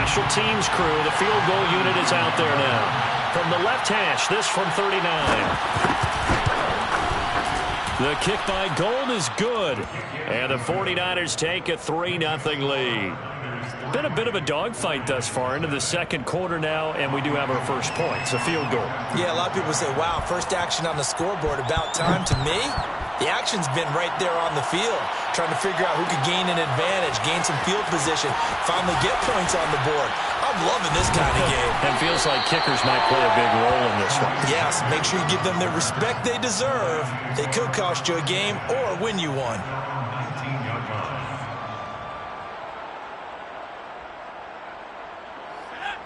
special teams crew. The field goal unit is out there now. From the left hash, this from 39. The kick by Gold is good. And the 49ers take a 3-0 lead. Been a bit of a dogfight thus far into the second quarter now, and we do have our first points, a field goal. Yeah, a lot of people say, wow, first action on the scoreboard, about time. To me, the action's been right there on the field, trying to figure out who could gain an advantage, gain some field position, finally get points on the board. I'm loving this kind of game. And feels like kickers might play a big role in this one. Yes, make sure you give them the respect they deserve. They could cost you a game or win you one.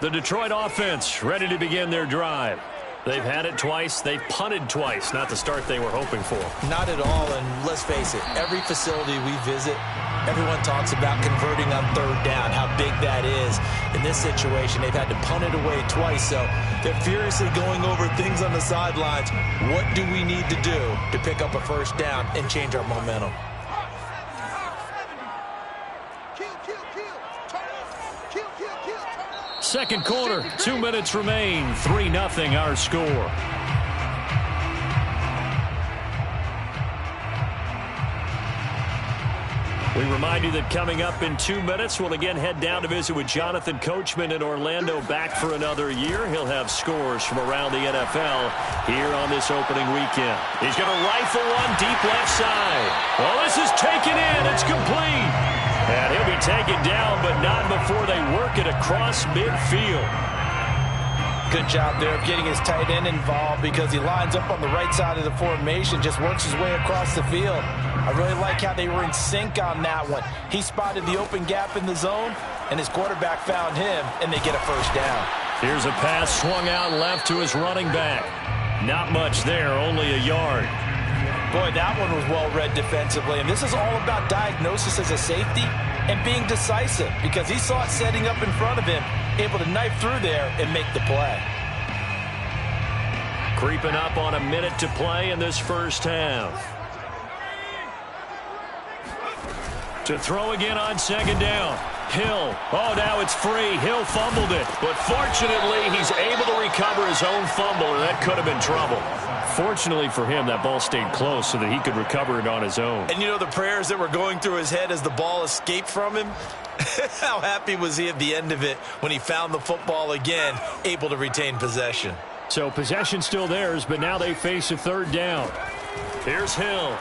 The Detroit offense ready to begin their drive. They've had it twice. They've punted twice. Not the start they were hoping for. Not at all, and let's face it, every facility we visit, everyone talks about converting on third down, how big that is. In this situation, they've had to punt it away twice, so they're furiously going over things on the sidelines. What do we need to do to pick up a first down and change our momentum? Second quarter, 2 minutes remain. 3-0 our score. We remind you that coming up in 2 minutes, we'll again head down to visit with Jonathan Coachman in Orlando, back for another year. He'll have scores from around the NFL here on this opening weekend. He's going to rifle one deep left side. Well, this is taken in. It's complete. And he'll be taken down, but not before they work it across midfield. Good job there of getting his tight end involved because he lines up on the right side of the formation, just works his way across the field. I really like how they were in sync on that one. He spotted the open gap in the zone, and his quarterback found him, and they get a first down. Here's a pass swung out left to his running back. Not much there, only a yard. Boy, that one was well read defensively, and this is all about diagnosis as a safety and being decisive because he saw it setting up in front of him, able to knife through there and make the play. Creeping up on a minute to play in this first half. To throw again on second down. Hill. Oh, now it's free. Hill fumbled it. But fortunately, he's able to recover his own fumble, and that could have been trouble. Fortunately for him, that ball stayed close so that he could recover it on his own. And you know the prayers that were going through his head as the ball escaped from him? How happy was he at the end of it when he found the football again, able to retain possession? So possession still theirs, but now they face a third down. Here's Hill.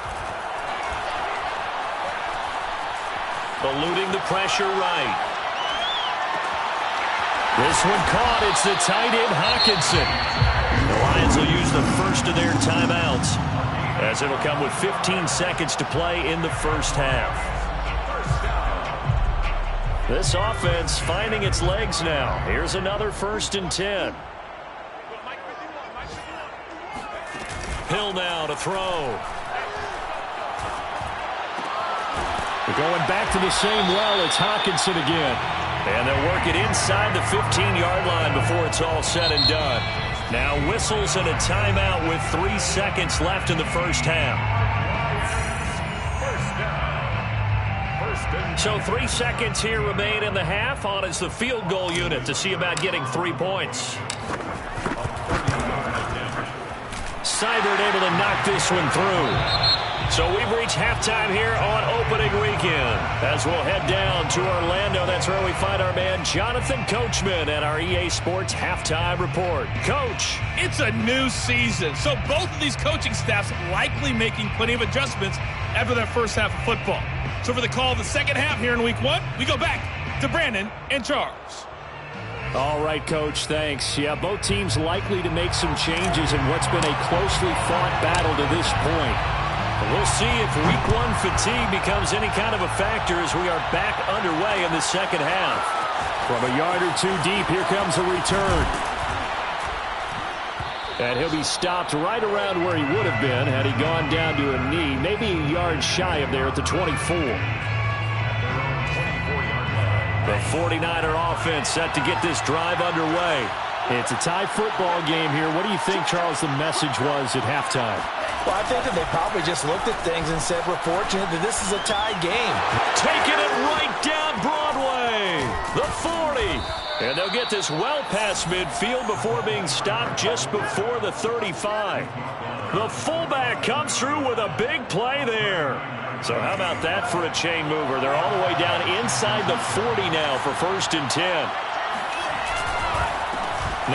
Eluding the pressure right. This one caught. It's the tight end, Hockenson. The Lions will use the first of their timeouts as it'll come with 15 seconds to play in the first half. This offense finding its legs now. Here's another 1st and 10. Hill now to throw. Going back to the same well, it's Hockenson again. And they'll work it inside the 15-yard line before it's all said and done. Now whistles and a timeout with 3 seconds left in the first half. So 3 seconds here remain in the half. On is the field goal unit to see about getting 3 points. Seibert able to knock this one through. So we've reached halftime here on opening weekend. As we'll head down to Orlando, that's where we find our man Jonathan Coachman at our EA Sports Halftime Report. Coach. It's a new season, so both of these coaching staffs likely making plenty of adjustments after that first half of football. So for the call of the second half here in week 1, we go back to Brandon and Charles. All right, Coach, thanks. Yeah, both teams likely to make some changes in what's been a closely fought battle to this point. We'll see if week 1 fatigue becomes any kind of a factor as we are back underway in the second half. From a yard or 2 deep, here comes a return. And he'll be stopped right around where he would have been had he gone down to a knee, maybe a yard shy of there at the 24. The 49er offense set to get this drive underway. It's a tie football game here. What do you think, Charles, the message was at halftime? Well, I think that they probably just looked at things and said, we're fortunate that this is a tie game. Taking it right down Broadway. The 40. And they'll get this well past midfield before being stopped just before the 35. The fullback comes through with a big play there. So how about that for a chain mover? They're all the way down inside the 40 now for 1st and 10.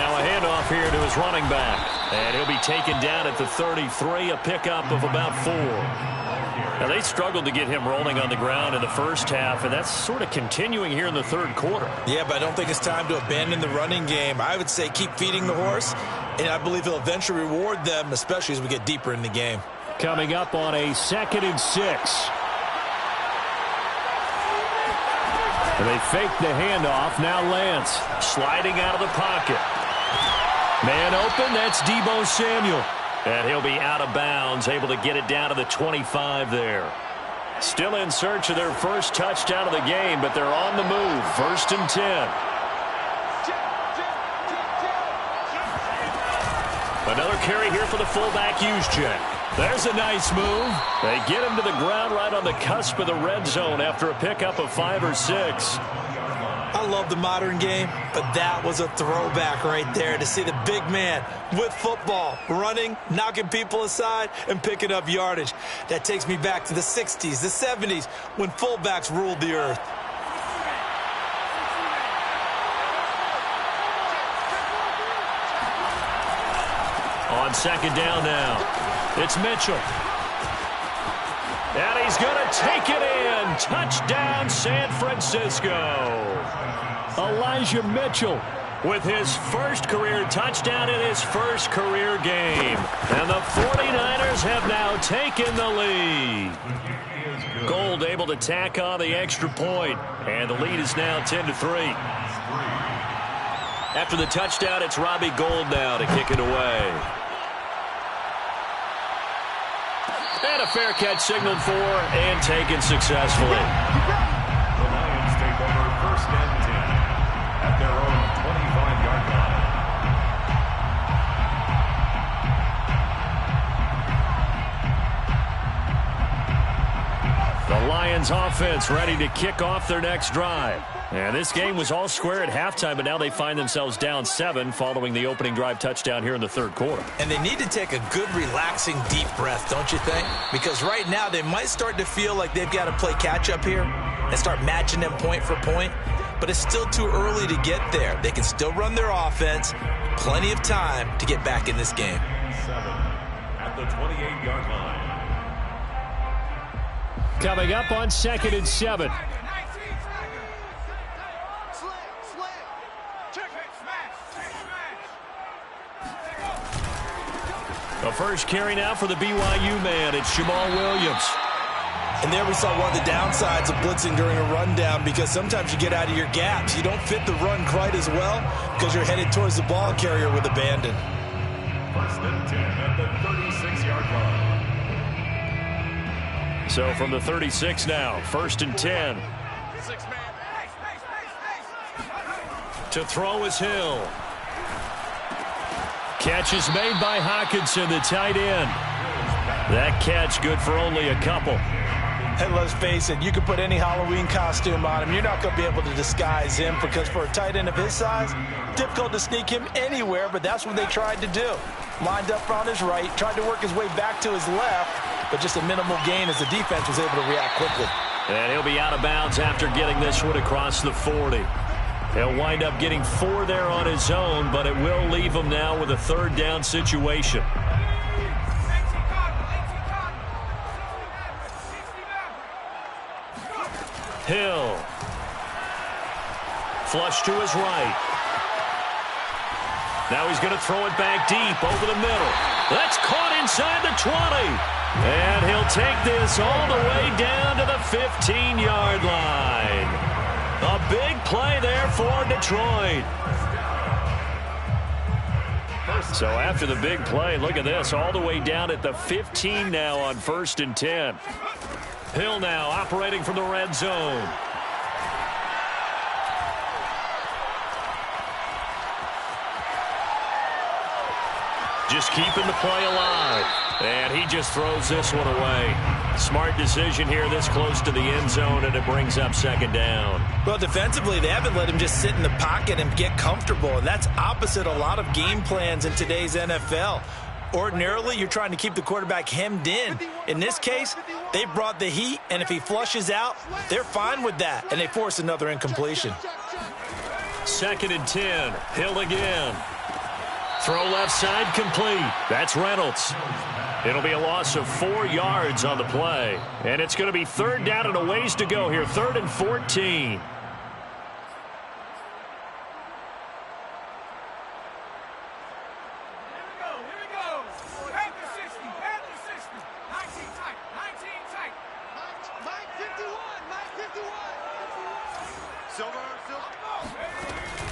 Now a handoff here to his running back. And he'll be taken down at the 33, a pickup of about 4. Now, they struggled to get him rolling on the ground in the first half, and that's sort of continuing here in the third quarter. Yeah, but I don't think it's time to abandon the running game. I would say keep feeding the horse, and I believe he'll eventually reward them, especially as we get deeper in the game. Coming up on a 2nd and 6. And they fake the handoff. Now Lance sliding out of the pocket. Man open, that's Deebo Samuel. And he'll be out of bounds, able to get it down to the 25 there. Still in search of their first touchdown of the game, but they're on the move. 1st and 10. Another carry here for the fullback, Juszczyk. There's a nice move. They get him to the ground right on the cusp of the red zone after a pickup of 5 or 6. I love the modern game, but that was a throwback right there to see the big man with football, running, knocking people aside, and picking up yardage. That takes me back to the 60s, the 70s, when fullbacks ruled the earth. On 2nd down now, it's Mitchell. And he's going to take it in. Touchdown, San Francisco. Elijah Mitchell with his first career touchdown in his first career game. And the 49ers have now taken the lead. Gold able to tack on the extra point. And the lead is now 10-3. After the touchdown, it's Robbie Gould now to kick it away. And a fair catch signaled for and taken successfully. The Lions take over 1st and 10 at their own 25-yard line. The Lions offense ready to kick off their next drive. And this game was all square at halftime, but now they find themselves down 7 following the opening drive touchdown here in the third quarter. And they need to take a good, relaxing, deep breath, don't you think? Because right now they might start to feel like they've got to play catch-up here and start matching them point for point. But it's still too early to get there. They can still run their offense. Plenty of time to get back in this game. 7 at the 28-yard line. Coming up on 2nd and 7. The first carry now for the BYU man. It's Jamal Williams. And there we saw one of the downsides of blitzing during a rundown, because sometimes you get out of your gaps. You don't fit the run quite as well because you're headed towards the ball carrier with abandon. 1st and 10 at the 36-yard line. So from the 36 now, 1st and 10. To throw is Hill. Catch is made by Hockenson, the tight end. That catch good for only a couple. And let's face it, you can put any Halloween costume on him. You're not going to be able to disguise him, because for a tight end of his size, difficult to sneak him anywhere, but that's what they tried to do. Lined up on his right, tried to work his way back to his left, but just a minimal gain as the defense was able to react quickly. And he'll be out of bounds after getting this one across the 40. He'll wind up getting 4 there on his own, but it will leave him now with a 3rd down situation. Hill. Flush to his right. Now he's going to throw it back deep over the middle. That's caught inside the 20. And he'll take this all the way down to the 15-yard line. A big play there for Detroit. So after the big play, look at this, all the way down at the 15 now on 1st and 10. Hill now operating from the red zone. Just keeping the play alive. And he just throws this one away. Smart decision here this close to the end zone, and it brings up second down. Well, defensively, they haven't let him just sit in the pocket and get comfortable, and that's opposite a lot of game plans in today's NFL. Ordinarily, you're trying to keep the quarterback hemmed in. In this case, they brought the heat, and if he flushes out, they're fine with that, and they force another incompletion. 2nd and 10. Hill again. Throw left side complete. That's Reynolds. It'll be a loss of 4 yards on the play. And it's going to be 3rd down and a ways to go here. 3rd and 14.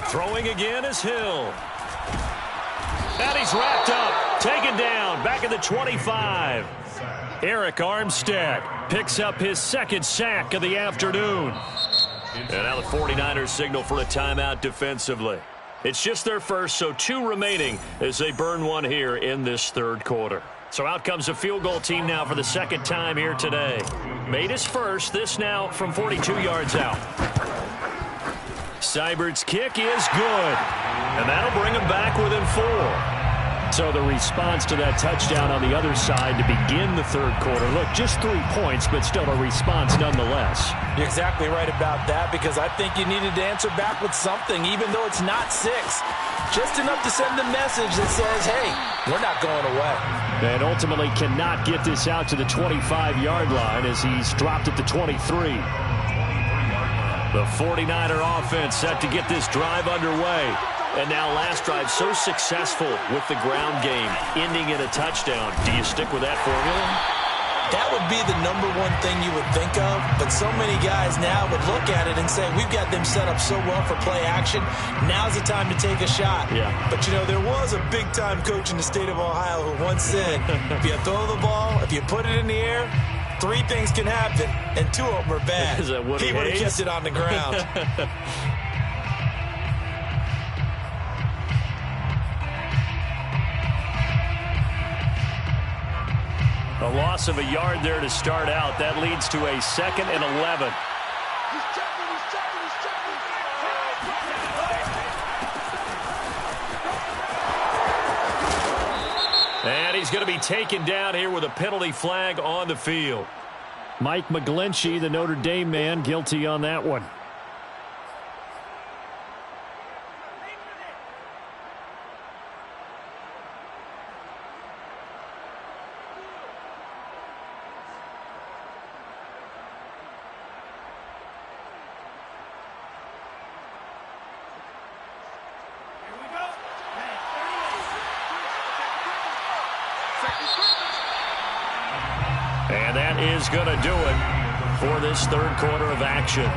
Throwing again is Hill. And he's wrapped up, taken down, back at the 25. Eric Armstead picks up his 2nd sack of the afternoon. And now the 49ers signal for a timeout defensively. It's just their first, so 2 remaining as they burn one here in this 3rd quarter. So out comes a field goal team now for the 2nd time here today. Made his first, this now from 42 yards out. Seibert's kick is good, and that'll bring him back within 4. So the response to that touchdown on the other side to begin the 3rd quarter. Look, just 3 points, but still a response nonetheless. You're exactly right about that, because I think you needed to answer back with something, even though it's not 6. Just enough to send a message that says, hey, we're not going away. And ultimately cannot get this out to the 25-yard line as he's dropped at the 23. The 49er offense set to get this drive underway. And now last drive so successful with the ground game, ending in a touchdown. Do you stick with that formula? That would be the #1 thing you would think of, but so many guys now would look at it and say, we've got them set up so well for play action, now's the time to take a shot. Yeah. But, you know, there was a big-time coach in the state of Ohio who once said, if you throw the ball, if you put it in the air, 3 things can happen, and 2 of them are bad. Is that Woody He would have Hayes? kept it on the ground. A loss of a yard there to start out. That leads to a 2nd and 11. And he's going to be taken down here with a penalty flag on the field. Mike McGlinchey, the Notre Dame man, guilty on that one. And that is going to do it for this 3rd quarter of action.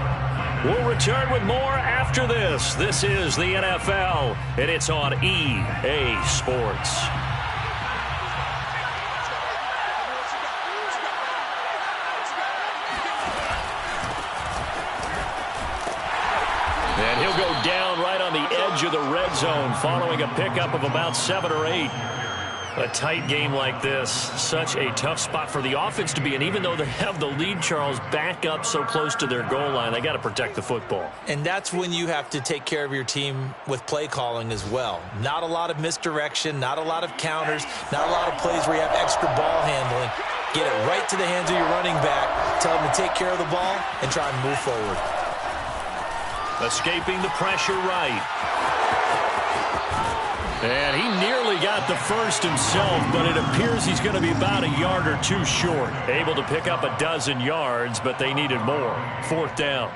We'll return with more after this. This is the NFL, and it's on EA Sports. And he'll go down right on the edge of the red zone following a pickup of about 7 or 8. A tight game like this, such a tough spot for the offense to be in. Even though they have the lead, Charles, back up so close to their goal line, they got to protect the football. And that's when you have to take care of your team with play calling as well. Not a lot of misdirection, not a lot of counters, not a lot of plays where you have extra ball handling. Get it right to the hands of your running back, tell them to take care of the ball, and try and move forward. Escaping the pressure right. And he nearly got the first himself, but it appears he's going to be about a yard or 2 short. Able to pick up a dozen yards, but they needed more. 4th down.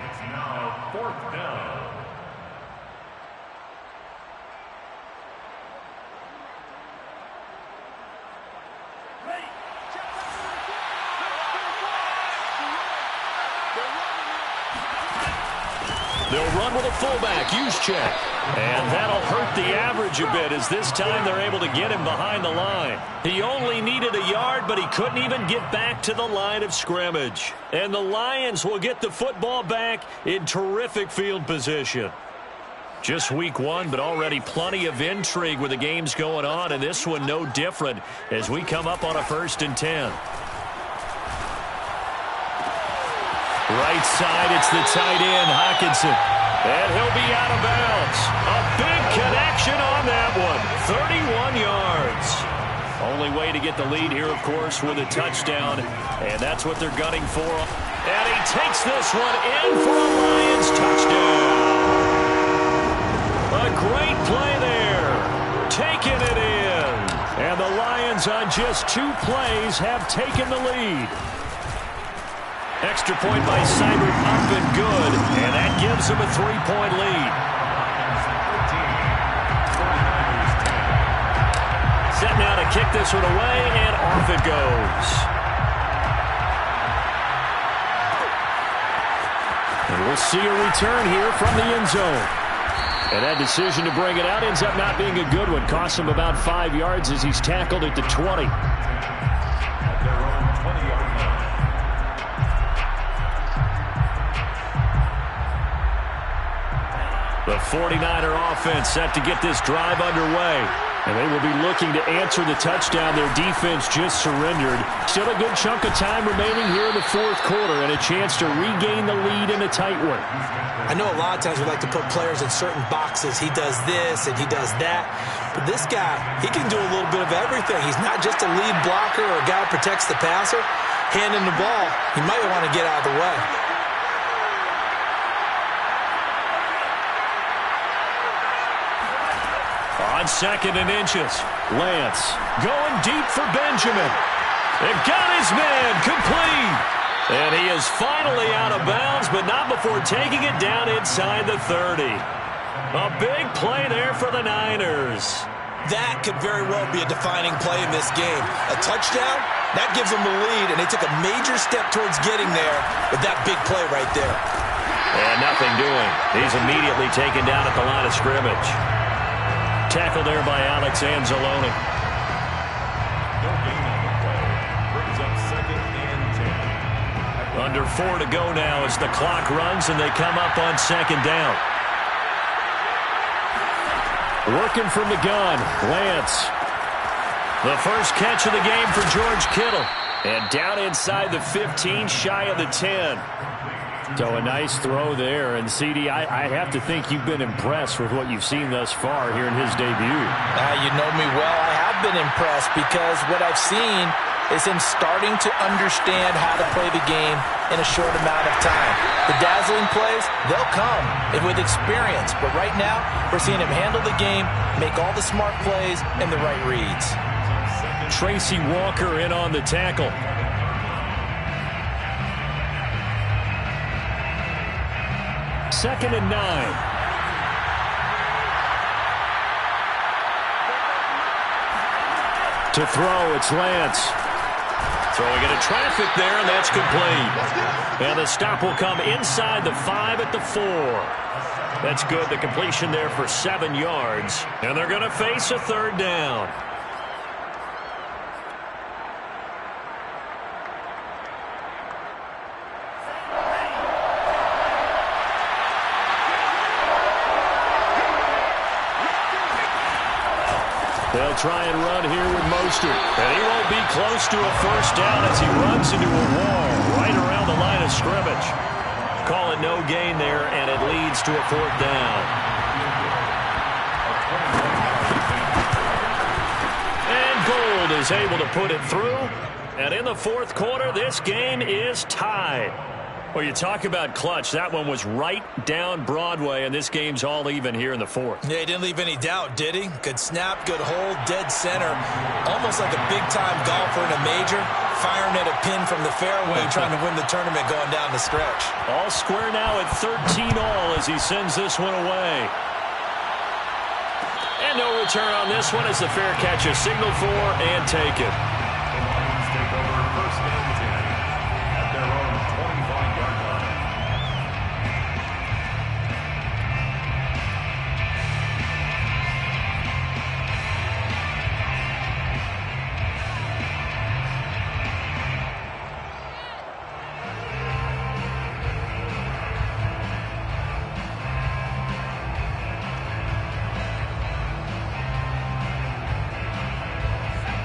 They'll run with a fullback, Juszczyk. And that'll hurt the average a bit as this time they're able to get him behind the line. He only needed a yard, but he couldn't even get back to the line of scrimmage. And the Lions will get the football back in terrific field position. Just week 1, but already plenty of intrigue with the games going on, and this one no different as we come up on a 1st and 10. Right side, it's the tight end, Hockenson. And he'll be out of bounds. A big connection on that one. 31 yards. Only way to get the lead here, of course, with a touchdown. And that's what they're gunning for. And he takes this one in for a Lions touchdown. A great play there. Taking it in. And the Lions on just 2 plays have taken the lead. Extra point by Seibert up and good. And that gives them a 3-point lead. Set now to kick this one away, and off it goes. And we'll see a return here from the end zone. And that decision to bring it out ends up not being a good one. Costs him about 5 yards as he's tackled at the 20. At their own 20-yard line. The 49er offense set to get this drive underway. And they will be looking to answer the touchdown. Their defense just surrendered. Still a good chunk of time remaining here in the 4th quarter and a chance to regain the lead in a tight one. I know a lot of times we like to put players in certain boxes. He does this and he does that. But this guy, he can do a little bit of everything. He's not just a lead blocker or a guy who protects the passer. Handing the ball, he might want to get out of the way. On 2nd and inches, Lance going deep for Benjamin. It got his man complete. And he is finally out of bounds, but not before taking it down inside the 30. A big play there for the Niners. That could very well be a defining play in this game. A touchdown, that gives them the lead, and they took a major step towards getting there with that big play right there. And nothing doing. He's immediately taken down at the line of scrimmage. Tackle there by Alex Anzalone. No gain on the play. Brings up 2nd and 10. Under 4 to go now as the clock runs and they come up on 2nd down. Working from the gun, Lance. The first catch of the game for George Kittle. And down inside the 15, shy of the 10. So a nice throw there. And, CD, I have to think you've been impressed with what you've seen thus far here in his debut. You know me well. I have been impressed because what I've seen is him starting to understand how to play the game in a short amount of time. The dazzling plays, they'll come with experience. But right now, we're seeing him handle the game, make all the smart plays, and the right reads. Tracy Walker in on the tackle. Second and 9. To throw, it's Lance. Throwing into traffic there, and that's complete. And the stop will come inside the 5 at the 4. That's good. The completion there for 7 yards. And they're going to face a 3rd down. They'll try and run here with Mostert. And he won't be close to a 1st down as he runs into a wall right around the line of scrimmage. Call it no gain there, and it leads to a 4th down. And Gould is able to put it through. And in the 4th quarter, this game is tied. Well, you talk about clutch. That one was right down Broadway, and this game's all even here in the 4th. Yeah, he didn't leave any doubt, did he? Good snap, good hold, dead center. Almost like a big-time golfer in a major, firing at a pin from the fairway, trying to win the tournament going down the stretch. All square now at 13 all as he sends this one away. And no return on this one as the fair catch is signaled for and taken. The Lions take over 1st and 10 at their own 25-yard line.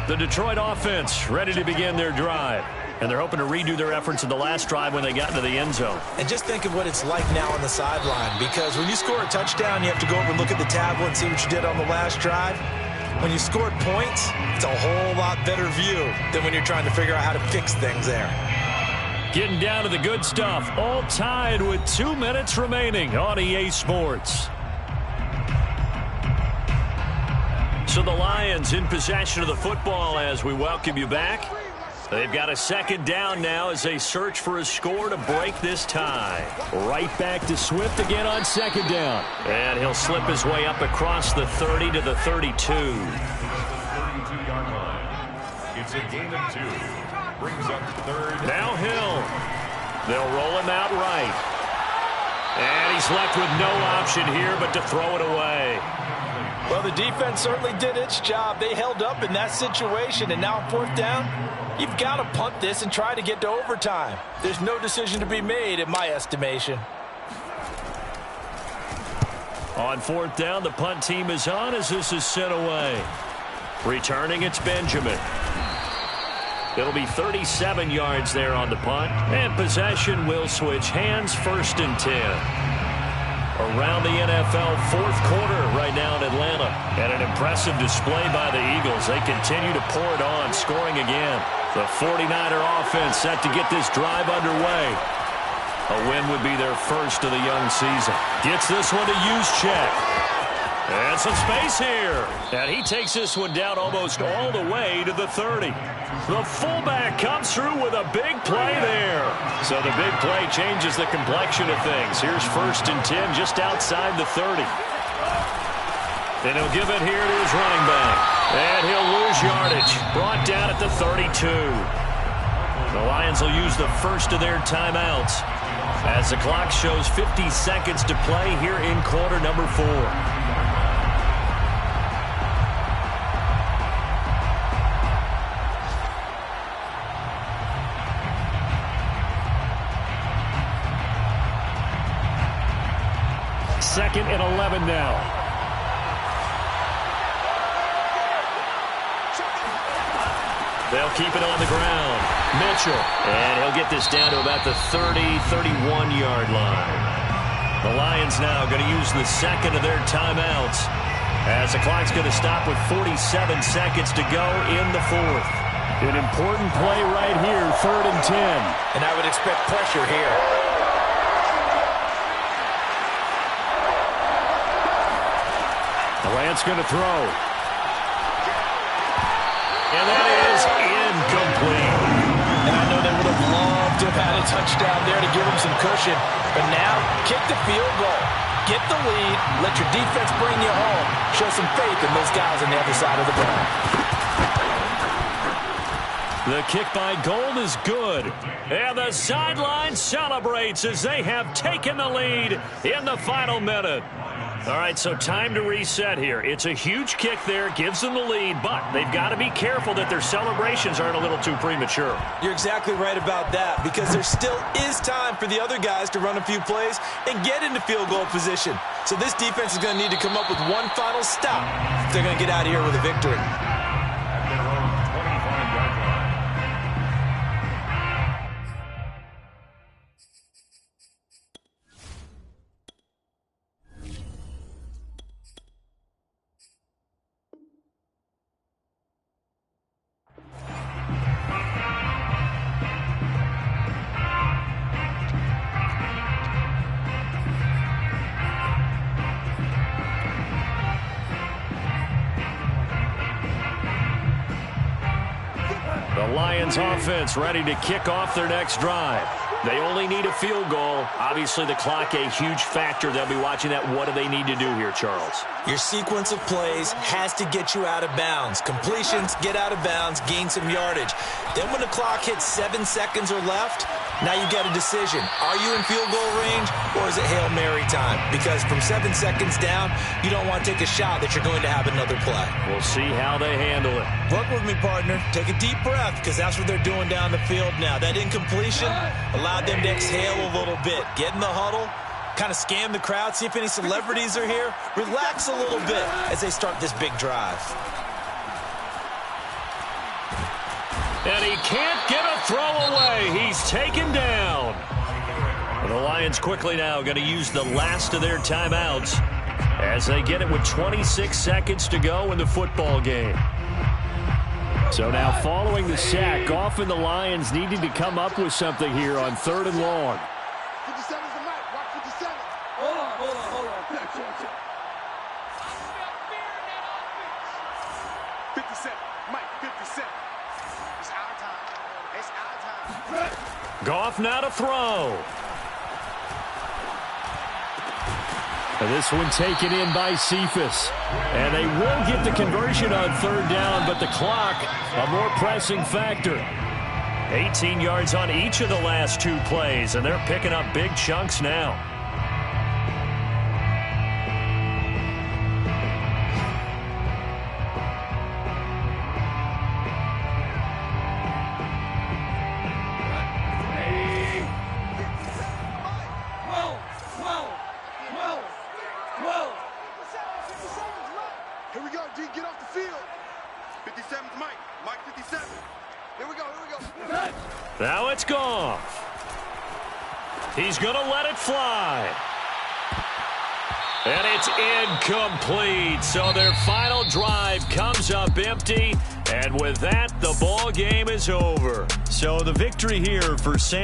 The Detroit offense ready to begin their drive. And they're hoping to redo their efforts in the last drive when they got into the end zone. And just think of what it's like now on the sideline, because when you score a touchdown, you have to go over and look at the tablet and see what you did on the last drive. When you scored points, it's a whole lot better view than when you're trying to figure out how to fix things there. Getting down to the good stuff, all tied with 2 minutes remaining on EA Sports. So the Lions in possession of the football as we welcome you back. They've got a second down now as they search for a score to break this tie. Right back to Swift again on second down. And he'll slip his way up across the 30 to the 32. 32-yard line. It's a gain of 2. Brings up third. Now Hill. They'll roll him out right. And he's left with no option here but to throw it away. Well, the defense certainly did its job. They held up in that situation, and now on fourth down, you've got to punt this and try to get to overtime. There's no decision to be made in my estimation. On fourth down, the punt team is on as this is sent away. Returning, it's Benjamin. It'll be 37 yards there on the punt. And possession will switch hands, 1st and 10. Around the NFL fourth quarter right now in Atlanta. And an impressive display by the Eagles. They continue to pour it on, scoring again. The 49er offense set to get this drive underway. A win would be their first of the young season. Gets this one to Juszczyk. And some space here. And he takes this one down almost all the way to the 30. The fullback comes through with a big play there. So the big play changes the complexion of things. Here's 1st and 10 just outside the 30. And he'll give it here to his running back. And he'll lose yardage. Brought down at the 32. The Lions will use the first of their timeouts as the clock shows 50 seconds to play here in quarter number 4. Second and 11 now. They'll keep it on the ground. Mitchell. And he'll get this down to about the 30, 31-yard line. The Lions now going to use the second of their timeouts as the clock's going to stop with 47 seconds to go in the fourth. An important play right here, 3rd and 10. And I would expect pressure here. Lance going to throw. And that is incomplete. And I know they would have loved to have had a touchdown there to give them some cushion. But now, kick the field goal. Get the lead. Let your defense bring you home. Show some faith in those guys on the other side of the ball. The kick by Gold is good. And the sideline celebrates as they have taken the lead in the final minute. All right, so time to reset here. It's a huge kick there, gives them the lead, but they've got to be careful that their celebrations aren't a little too premature. You're exactly right about that, because there still is time for the other guys to run a few plays and get into field goal position. So this defense is going to need to come up with one final stop if they're going to get out of here with a victory. At their own 25-yard line. The Lions offense ready to kick off their next drive. They only need a field goal. Obviously, the clock a huge factor. They'll be watching that. What do they need to do here, Charles? Your sequence of plays has to get you out of bounds. Completions, get out of bounds, gain some yardage. Then when the clock hits 7 seconds or left, now you get a decision. Are you in field goal range, or is it Hail Mary time? Because from 7 seconds down, you don't want to take a shot that you're going to have another play. We'll see how they handle it. Work with me, partner. Take a deep breath, because that's what they're doing down the field now. That incompletion allowed them to exhale a little bit. Get in the huddle, kind of scan the crowd, see if any celebrities are here. Relax a little bit as they start this big drive. And he can't get a throw away. He's taken down. The Lions quickly now going to use the last of their timeouts as they get it with 26 seconds to go in the football game. So now following the sack, Goff and the Lions needing to come up with something here on 3rd and long. 57 is the mic. Watch 57. Hold on. 57. Mike, 57. It's our time. Goff now to throw. And this one taken in by Cephas. And they will get the conversion on 3rd down, but the clock, a more pressing factor. 18 yards on each of the last 2 plays, and they're picking up big chunks now. Here we go, D. Get off the field. 57's Mike. Mike 57. Here we go. Now it's Goff. He's going to let it fly. And it's incomplete. So their final drive comes up empty. And with that, the ball game is over. So the victory here for San